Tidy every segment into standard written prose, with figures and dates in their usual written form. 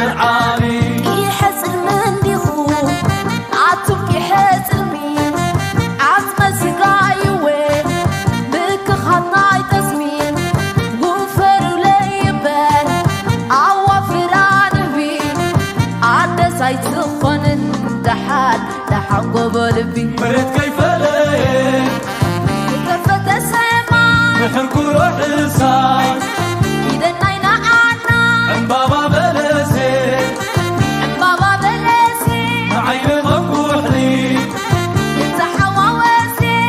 درعاني يحزن من ديخو عطوك يحزن مين عزم سقايوي بك خطاي تسمين غفر ليبان عوافر عنبي عدى سايتخون اندحال لحن قبل بي مرت كيف ليه كيف تسمع نحن روح الصاي إذا ناينا عنا بابا بلسي بابا بلسي عين مفتوح لي انت حواوسي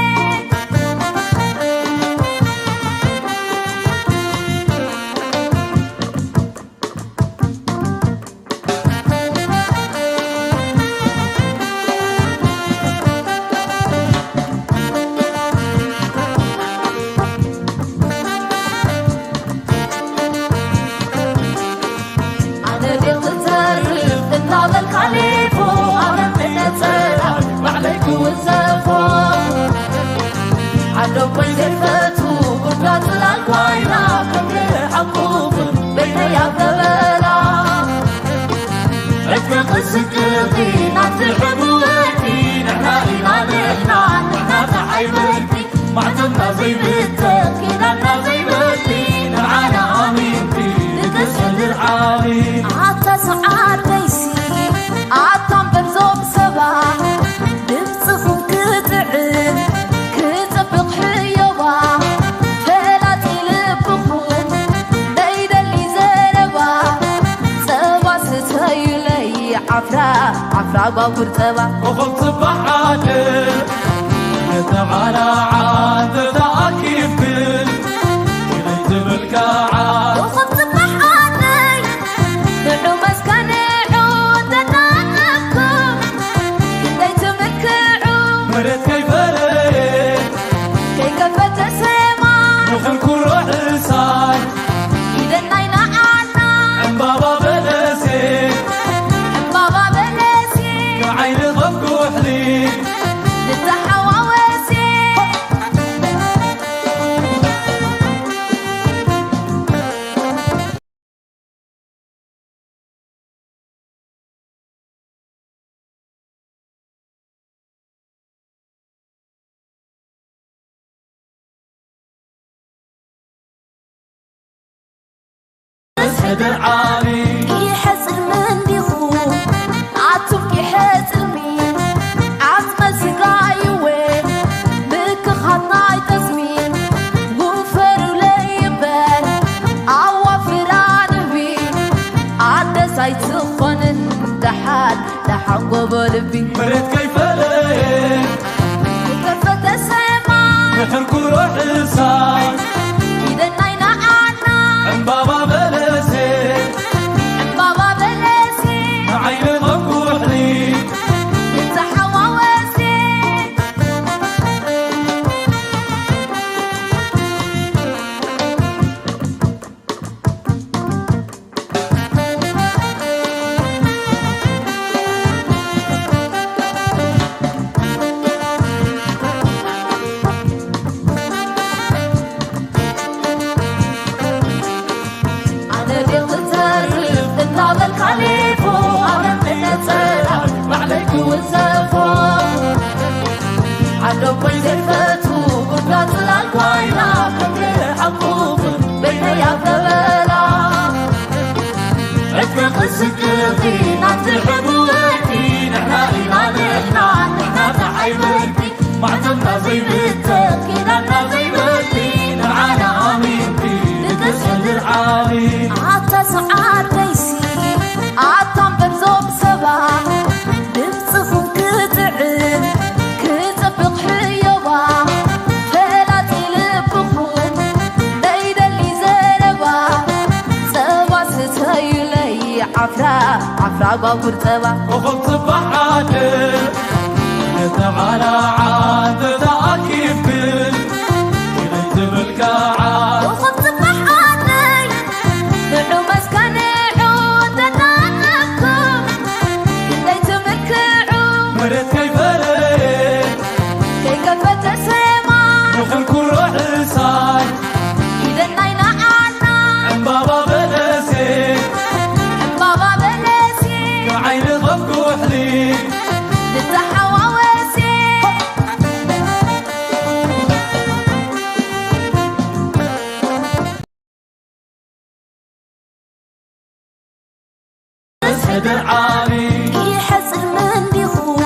سكتي نعطي حبوتي نحنا إلى نحنا نحنا تحيبتي معتمنا زي بنتك كنا زي بنتي معانا أمينتي لتشهد العالي عطا سعاد ليسي عطا برزوم سبا دمسخو كتعب كتبق حيوبا فلاتي لبخون دايدا اللي زربا سبا ستهيلي عفرا باور تبا وخلط بحاجة تعالى عاد تأكيد كل كليت بالكعاد وخلط بحاجة دعو مسكني عودنا لكم كليت مكعو مرت كيف ليه كيف تسمع نحن روح الصاي إذا ناينا عنا بابا بلسي بابا بلسي عين مفتوح لي للتحواوسي تشهد العالي يحزن من ديخو عطوك يحزن مين عزم سقايوي بك خطاي تسمين غفر ليبان عوافر عنبي عدى سايتخون اندحال لحن قبل بي مرت كيف ليه كيف تسمع نحن روح الصاي إذا ناينا عنا بابا بلسي بابا بلسي عين مفتوح لي انت حواوسي أنا بيغترف تطلع بالخليفة أنا من أتسرح معلك والزفو عدو بيت الفتو قرقات الألقاينا كبير حقوق بين يا ثبلا اتفق السكتي نعطي حبوتي نحنا إلى نحنا تحيبتي معتمنا زي بنتك كنا زي بنتي معانا أمينتي لتشهد العالي عطا سعاد ليسي عطا برزوم سبا دمسخو كتعب كتبق حيوبا فلاتي لبخون دايدا اللي زربا سبا ستهيلي عفرا باور تبا وخلط بحاجة تعالى عاد تأكيد كل كليت بالكعاد وخلط بحاجة دعو مسكني عودنا لكم كليت مكعو مرت كيف ليه كيف تسمع نحن روح الصاي إذا ناينا عنا بابا بلسي بابا بلسي تسهد عالي يحزن من ديخو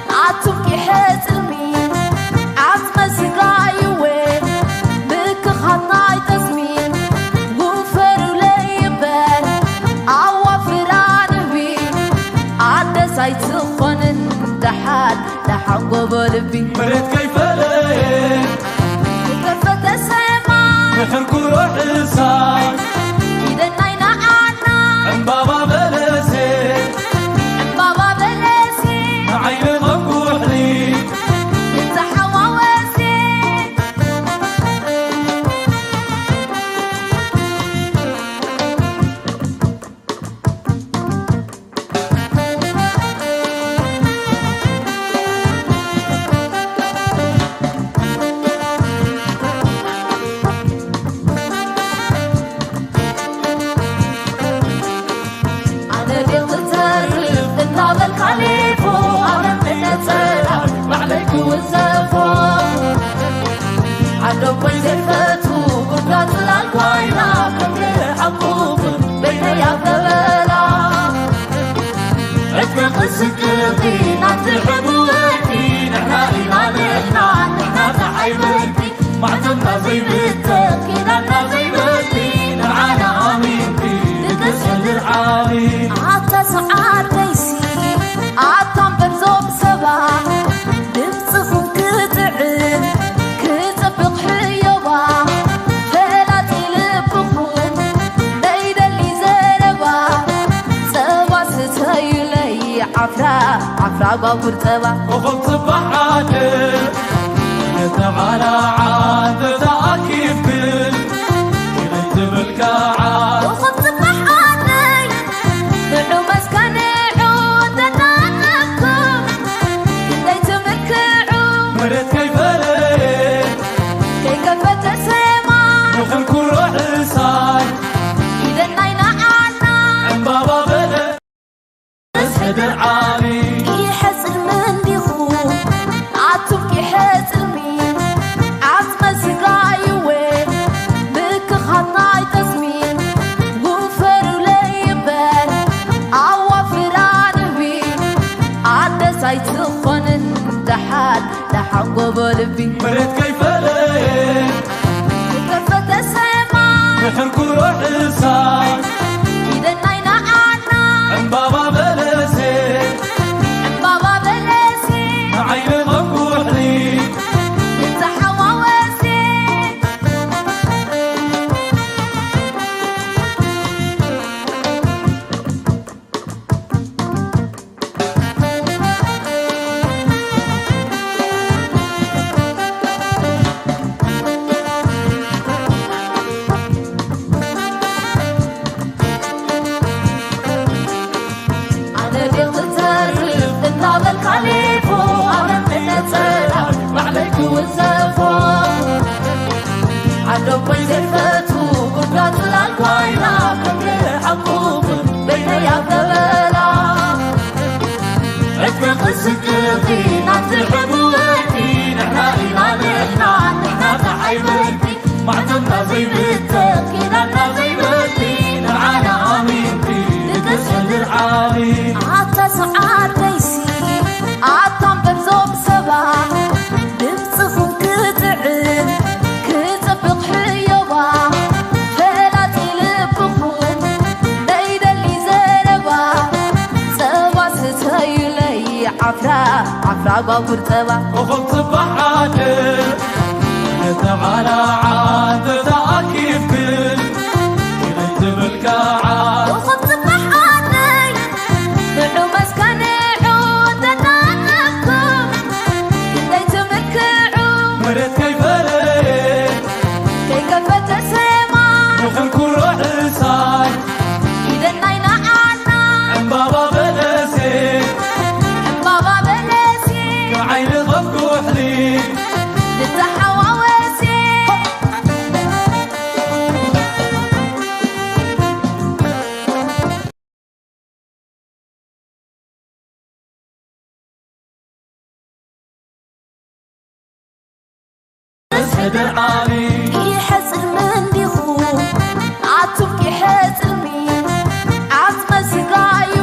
عطوك يحزن مين عزم سقاي وين بك خطاي تسمين غفر ليبان عوافر عنبي عدى سايتخون اندحال لحن قبل بي مريت كيف ليه كيف تسمع نحن روح الصاي إذا ناينا عنا بابا بلسي بابا بلسي عين مقبوح لي انت حواوسي أنا قلت تعرف إن هذا الخليفة أنا من أتسرع معلك والزفو عدو بيت الفتو قدرات الألقاينا كم حقوق بين يا ثبلا اتفق السكرتين أنت حبوتي نحنا إيماننا نحنا تحيبتي معتمنا زي بيتك كنا زي بيتي معانا آمين بي تسهد عالي عطا سعار ليسي عطا برزوب سبا دمسخم كتعب كتبق حيوبا فلا تلبخون دايدا اللي زربا سبا ستايلي عفرا بابور تبا وخلط بحاجة تعالى عاد تأكيد كل كنت بالكعاد وخبز بحاني نعو مسكني عودنا نكم كنت مكعو مريت كيف ليه كيف تسمع نحن روح الصاي إذا ناينا عنا بابا بلد تسهد عالي يحزن من ديخو عطوك يحزن مين عزم سقاي وين بك خطاي تسمين غفر ليبان عوافر عنبي عدى سايتخون اندحال لحن قبل بي مريت كيف ليه كيف تسمع نحن روح الصاي إذا ناينا عنا بابا بلسي بابا بلسي عين مقبوح لي انت حواوسي أنا قلت تعرف إن هذا الخليفة أنا من أتسرع معلك والزفو عدو بيت الفتو قدرات الألقاينا كم حقوق بين يا ثبلا اتفق السكرتين أنت حبوتي نحنا إيماننا نحنا تحيبتي معتمنا زي بيتك كنا زي بيتي معانا آمين بي تسهد عالي عطا سعار ليسي عطا برزوب سبا دمسخم كتعب كتبق حيوبا فلا تلبخون دايدا اللي زربا سبا ستايلي عفرا بابور تبا وخلط بحاجة تعالى عاد تأكيد كل كنت بالكعاد وخبز بحاني نعو مسكني عودنا نكم كنت مكعو مريت كيف ليه كيف تسمع نحن روح الصاي إذا ناينا عنا بابا بلسي بابا بلسي عين مفتوح لي انت حواوسي تسهد عالي يحزن من ديخو عطوك يحزن مين عزم سقاي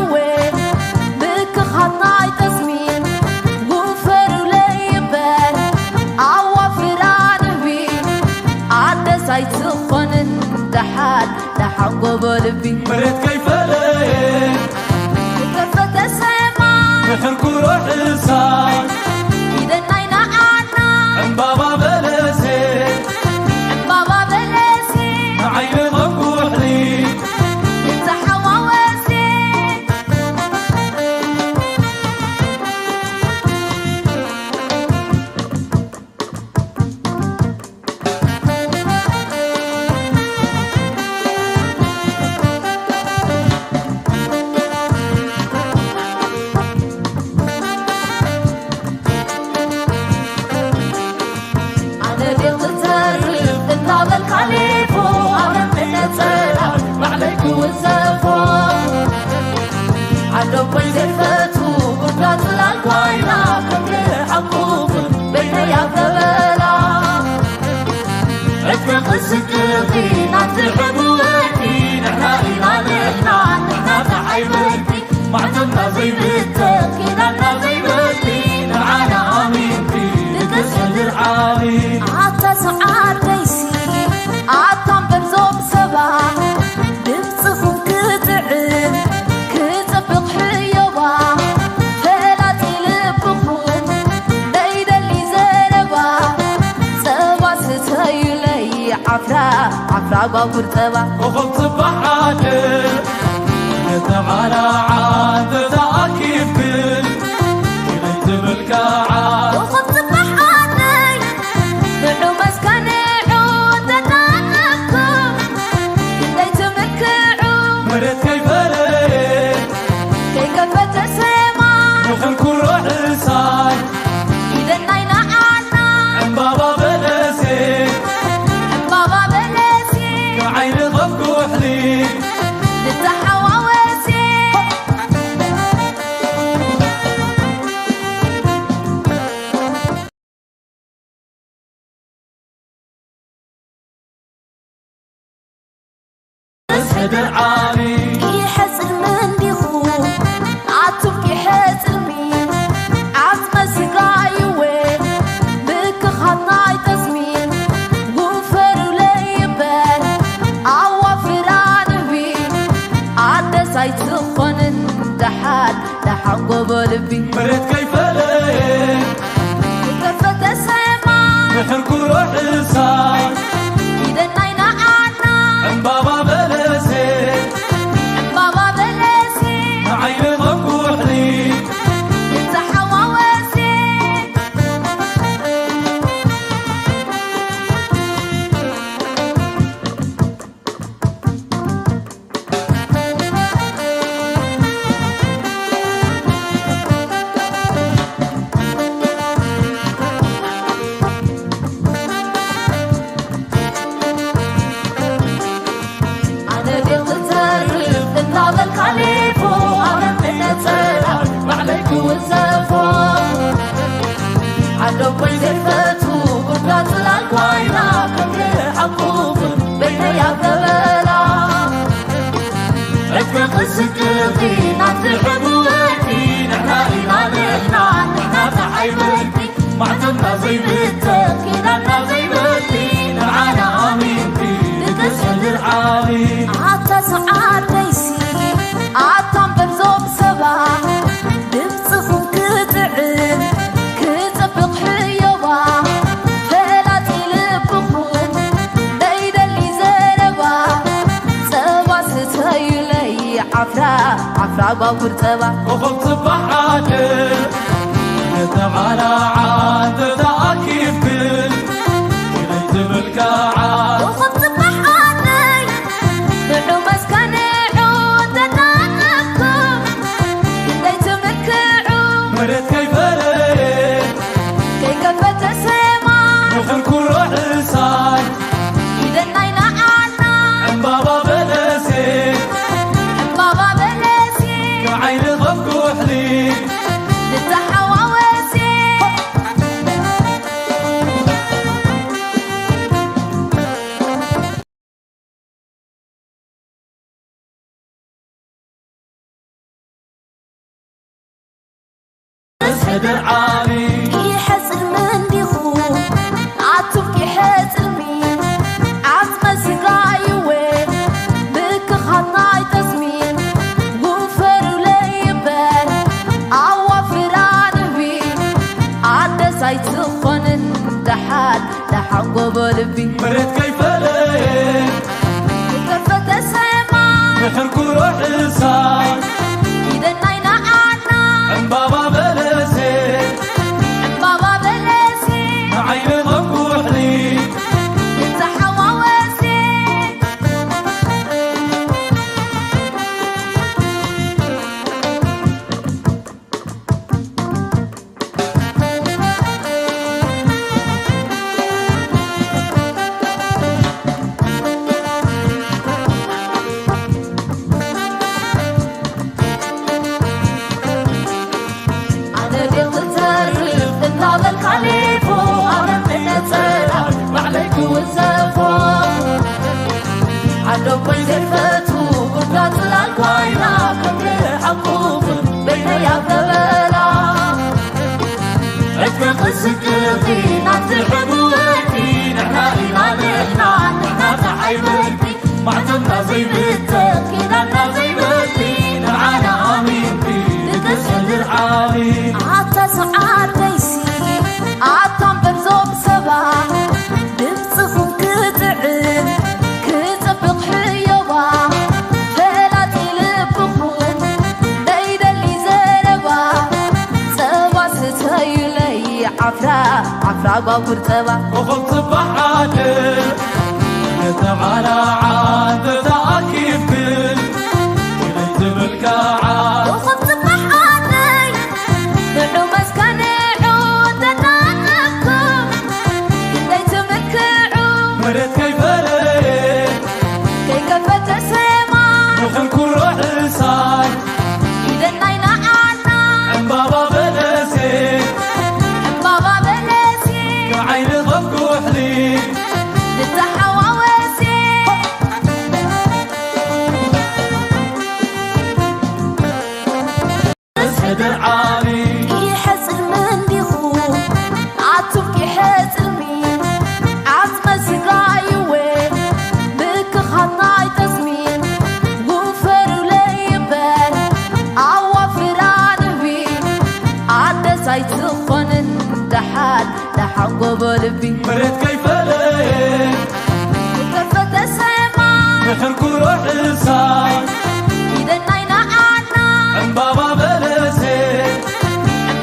لحنقو بلبي مريت كيف ليه كفت السما نحركو روح الصاي إذا ناينا عنا عن بابا بلسي بابا بلسي عين ضبوح لي انت حواوسي سكرتي نتعب وقتي نحنا إيماننا نحنا تعيبتي معتنا زي بنتك كنا زي بنتي معانا أمينتي لتسعد العالي عطا سعاد بيسي عطا برزوب سبا نفسهم كتعب كتبق حيوة فلاتي لبهم دايدا اللي زربا سبا ستايلي عفرا بابور تبا وخلط بحاجر تعالى عاد تأكيد كل كليت بالكعاد وخلط بحاجر نحو مسكني عود تتانكم كليت مكعود مريت كيف ليه كي كفت السما نخلكو روح الصاي إذا ناينا عنا عن بابا بلسي بابا بلسي عين ضبوح لي انت حواوسي تسعد العالي يحزن من بيخوف عطوك يحزن مين عزم سقايوي بك خطاي تسمين غفر وليبان عوافر عنبي عدى سايتخون اندحال لحنقو بلبي مريت كيف ليه كفت السما نحركو روح الصاي إذا ناينا عنا عن بابا بلسي بابا بلسي عين ضبوح لي انت حواوسي أنا قلت تعرف تطلع الخليفة أنا من أتسرع معلك والزفو عدو بيت الفتو قدرات الألقاينا كل حقوق بين يا قبلا اتفق السكرتي نتعب وقتي نحنا إيماننا نحنا تعيبتي معتنا زي بنتك كنا زي بنتي معانا أمينتي لتسعد العالي عطا سعاد بيسي عطا برزوب سبا نفسهم كتعب كتبق حيوة فلاتي لبهم دايدا اللي زربا سبا ستايلي عفرا بابور تبا وخلط بحاجر تعالى عاد تأكيد كل كليت بالكعاد وخلط بحاجر نحو مسكني عود تتانكم كليت مكعود مريت كيف ليه كي كفت السما نخلكو روح الصاي إذا ناينا عنا عن بابا بلسي بابا بلسي عين ضبوح لي انت حواوسي تسعد العالي يحزن من بيخوف عطوك يحزن مين عزم سقايوي مريت كيف ليه كفت السماء نحرك روح الصاي إذا ناينا عنا عن بابا بلسي بابا بلسي عين مفتوح لي انت حواوسي عدو بيزفتو قدرات الألقاينا كمل حقوق بين يا ثبلا عدك قصتي نعطي حبوتي نحنا إيماننا نحنا تحيبتي معتمنا زي بنتك كنا زي بنتي معانا آمين بي تسعد العالي عطا سعاد بيسي عطا بنزوب سبا نمسخهم كتعب كتبق حيوة فلا تلبخهم دايدا اللي زربا سوا ستايلي عفرا بابور تبا وخلط بحاجة تعالى عاد تأكيد كل كليت بالكعاد وخلط بحاجي نحو مسكني عودنا نكم كليت مكعو مريت كيف ليه كي كفت السما نحرك روح الصاي إذا ناينا عنا عن بابا بلسي بابا بلسي عين مفتوح لي للتحواوسي تسعد العالي يحزن من بيخوم عطوك يحزن مين عزم سقايوي بك خطاي تسمين غفر وليبان عوافران بي عدى سايتخون اندحال لحن قبل بي مريت كيف ليه كفت السما نحرك روح الصاي إذا ناينا عنا عن بابا بلسي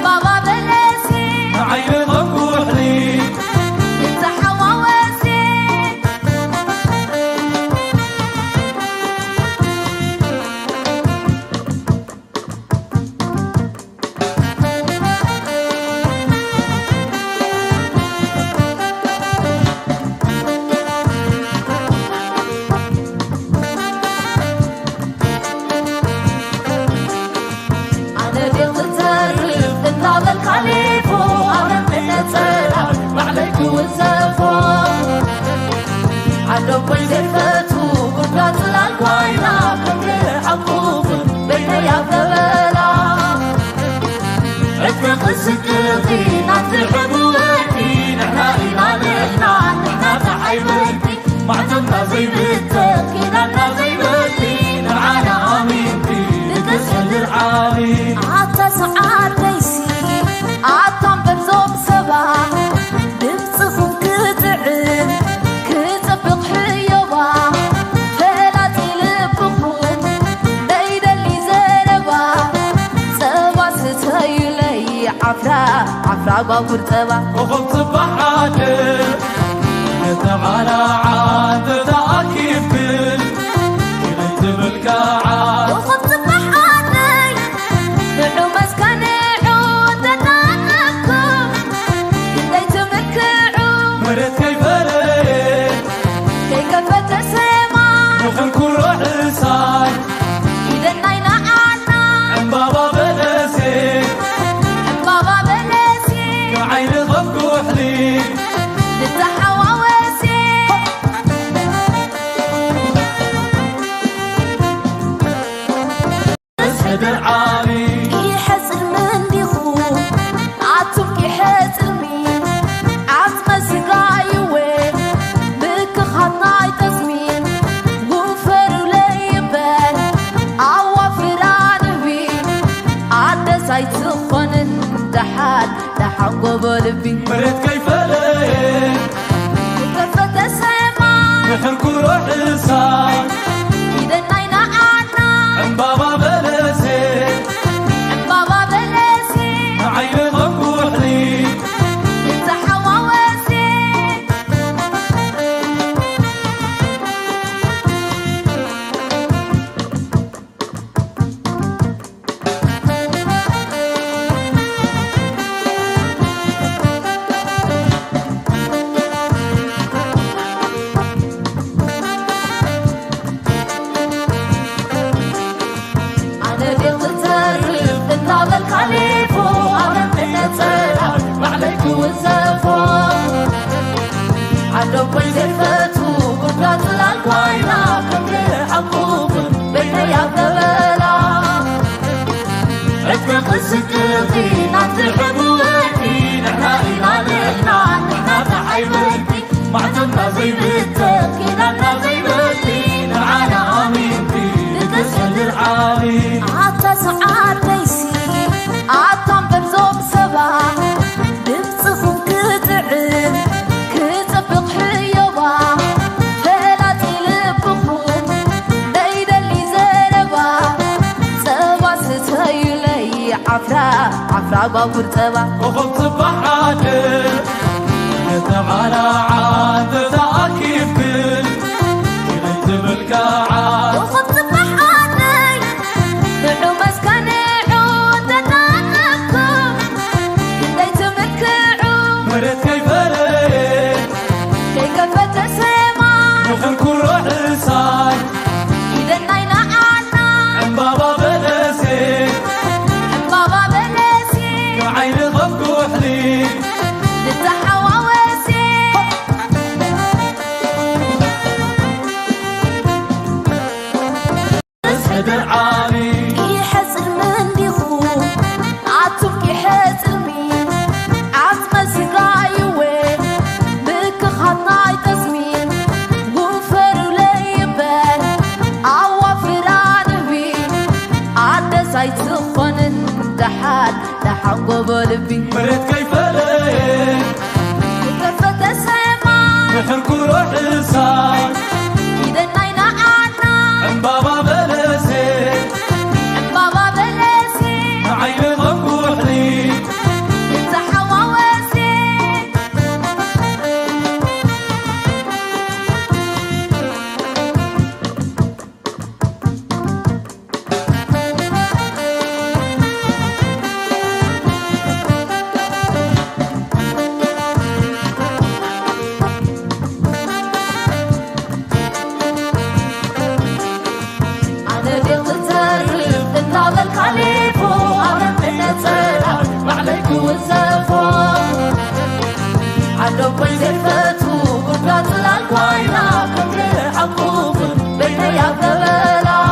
بابا بلسي عين مفتوح لي انت حواوسي أنا قلت تعرف النار الخليفة أنا من أتسرع معليك والزفو عدو بيزفتو قدرات الألقاينا كمل حقوق بين يا ثبلا عدك قصتي نعطي حبوتي نحنا إيماننا نحنا تحيبتي معتمنا زي بنتك كنا زي بنتي معانا آمين بي تسعد العالي عطا سعاد بيسي عطا بنزوب سبا نمسخهم كتعب كتبق حيوة فلا تلبخهم دايدا اللي زربا سوا ستايلي عفرا بابور تبا وخلط بحاجة تعالى عاد تأكيد كل كليت بالكعاد وخلط بحاجي نحو مسكني عودنا نكم كليت مكعو مريت كيف ليه كي كفت السما نحرك روح الصاي إذا ناينا عنا عن بابا بلسي بابا بلسي عين مفتوح لي للتحواوسي تسعد العالي يحزن من بيخوم عطوك يحزن مين عزم سقايوي بك خطاي تسمين غفر وليبان عوافران بي عدى سايتخون اندحال لحن قبل بي مريت كيف ليه كفت السما نحرك روح الصار إذا ناينا عنا بابا بلسي بابا بلسي عين غفوح لي انت حواوسي عدو بيزفتو قدرات الألقاينا كمل حقوق بين يابدبلا اتفق السكرتي نتحب وقتي نحنا إلى لحنا نحنا تحيبتي معتمنا زي بيتك كنا زي بيتي نعانا آمينتي لتسهل العالي عطا سعاد بيسي عطا بنزوب سبا نفسهم كتعب كتفق حيوة فلاتي لبخون دايدا اللي زربا سوا ستايلي عفرا بابور تبا وخبط بحاجة تعالى عاد تأكيد كل كليت بالكاعات وخبط بحاني نعو مسكني عودنا نكم كليت مكعو مريت كيف ليه كيف تسمع نحرك روح الصار إذا ناينا عنا بابا بلسي بابا بلسي عين غفوح لي انت حواوسي اسهد العالي يحزن من بيخون عطوك يحزن مين عزم سقايوين بك خطاي تسمين غفر وليبان عوافر عنبي عدى سايت سخن اندحال لحن قبل مريت كيف ليه كيف تسمع نحرك روح الصار إذا ناينا عنا بابا بلسي بابا بلسي عين غفوح لي انت حواوسي أنا قلت تعرف النعم الخليفة أنا من تسرع وعليك والزفو عدو بيزفتو قدرات الألقاينا كمل حقوق بين يابدبلا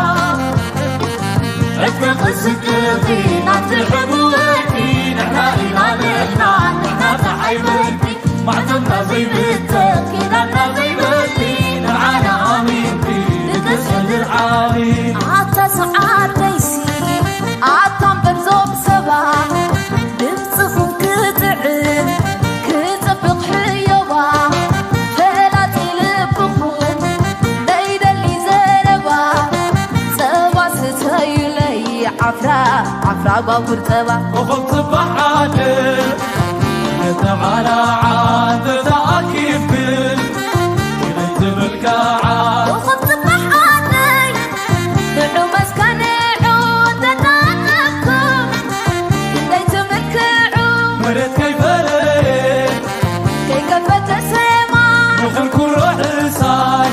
اتفق السكرتي نتحب وقتي نحنا إلى لحنا نحنا تحيبتي معتمنا زي بيتك كنا زي بيتي نعانا آمينتي لتسهل العالي عطا سعاد بيسي عطا بنزوب سبا نفسهم كتعب كتفق حيوة فلاتي لبخون دايدا اللي زربا سوا ستايلي عفرا بابور تبا وخبط بحاجة تعالى عاد تأكيد كل كليت بالكاعات وخبط بحاني نعو مسكني عودنا نكم كليت مكعو مريت كيف ليه كيف تسمع نحرك روح الصار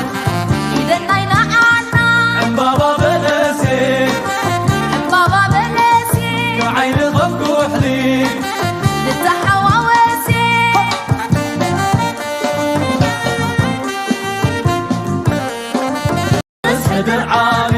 إذا ناينا عنا بابا بلسي بابا بلسي عين غفوح لي انت حواوسي اسهد العالي